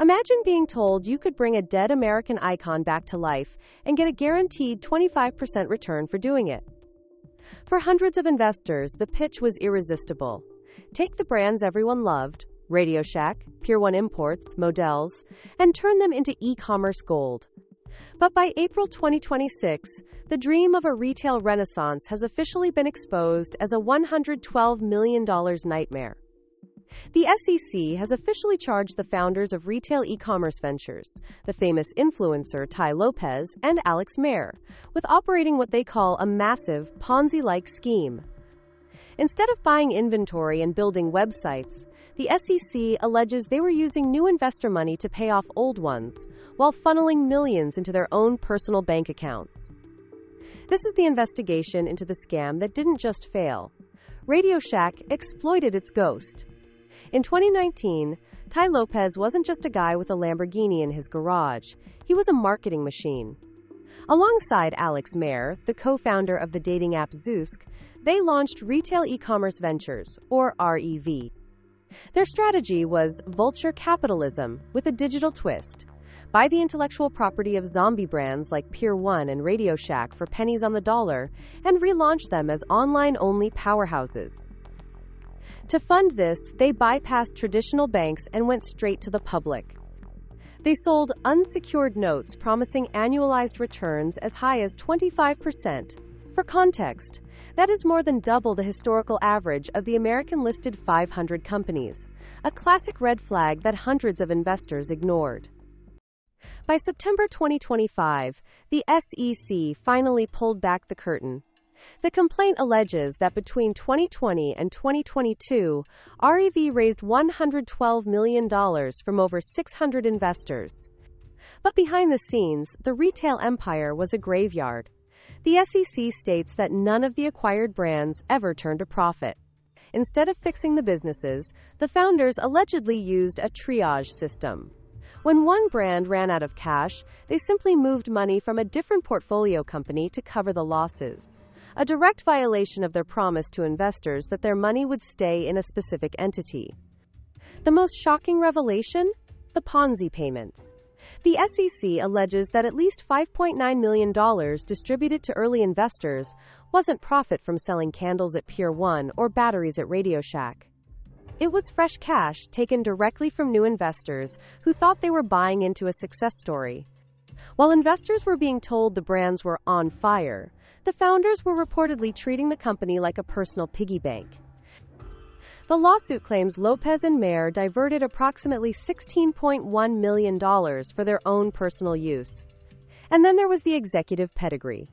Imagine being told you could bring a dead American icon back to life and get a guaranteed 25% return for doing it. For hundreds of investors, the pitch was irresistible. Take the brands everyone loved, RadioShack, Pier Imports, Models, and turn them into e-commerce gold. But by April 2026, the dream of a retail renaissance has officially been exposed as a $112 million nightmare. The SEC has officially charged the founders of Retail Ecommerce Ventures, the famous influencer Lopez and Mehr, with operating what they call a massive Ponzi-like scheme. Instead of buying inventory and building websites, the SEC alleges they were using new investor money to pay off old ones, while funneling millions into their own personal bank accounts. This is the investigation into the scam that didn't just fail. RadioShack exploited its ghost. In 2019, Lopez wasn't just a guy with a Lamborghini in his garage. He was a marketing machine. Alongside Mehr, the co-founder of the dating app Zoosk, they launched Retail Ecommerce Ventures, or REV. Their strategy was vulture capitalism with a digital twist. Buy the intellectual property of zombie brands like Pier and RadioShack for pennies on the dollar and relaunch them as online-only powerhouses. To fund this, they bypassed traditional banks and went straight to the public. They sold unsecured notes promising annualized returns as high as 25%. For context, that is more than double the historical average of the American-listed 500 companies, a classic red flag that hundreds of investors ignored. By September 2025, the SEC finally pulled back the curtain. The complaint alleges that between 2020 and 2022, REV raised $112 million from over 600 investors. But behind the scenes, the retail empire was a graveyard. The SEC states that none of the acquired brands ever turned a profit. Instead of fixing the businesses, the founders allegedly used a triage system. When one brand ran out of cash, they simply moved money from a different portfolio company to cover the losses. A direct violation of their promise to investors that their money would stay in a specific entity. The most shocking revelation? The Ponzi payments. The SEC alleges that at least $5.9 million distributed to early investors wasn't profit from selling candles at Pier or batteries at RadioShack. It was fresh cash taken directly from new investors who thought they were buying into a success story. While investors were being told the brands were on fire, the founders were reportedly treating the company like a personal piggy bank. The lawsuit claims Lopez and Mehr diverted approximately $16.1 million for their own personal use. And then there was the executive pedigree.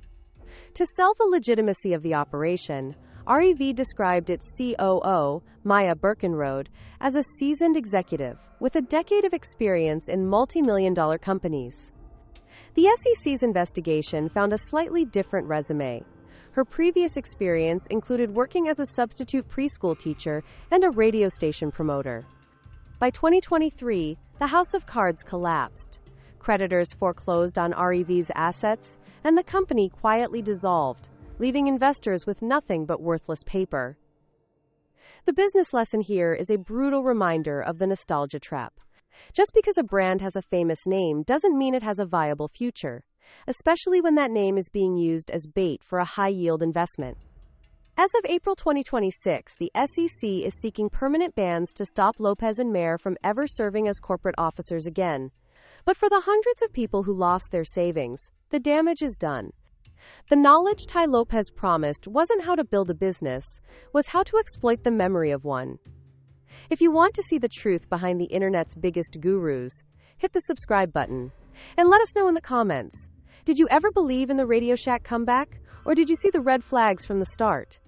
To sell the legitimacy of the operation, REV described its COO, Maya Birkenrode, as a seasoned executive with a decade of experience in multi-million-dollar companies. The SEC's investigation found a slightly different resume. Her previous experience included working as a substitute preschool teacher and a radio station promoter. By 2023, the house of cards collapsed. Creditors foreclosed on REV's assets, and the company quietly dissolved, leaving investors with nothing but worthless paper. The business lesson here is a brutal reminder of the nostalgia trap. Just because a brand has a famous name doesn't mean it has a viable future, especially when that name is being used as bait for a high-yield investment. As of April 2026, the SEC is seeking permanent bans to stop Lopez and Mehr from ever serving as corporate officers again. But for the hundreds of people who lost their savings, the damage is done. The knowledge Lopez promised wasn't how to build a business, was how to exploit the memory of one. If you want to see the truth behind the internet's biggest gurus, hit the subscribe button. And let us know in the comments. Did you ever believe in the RadioShack comeback? Or did you see the red flags from the start?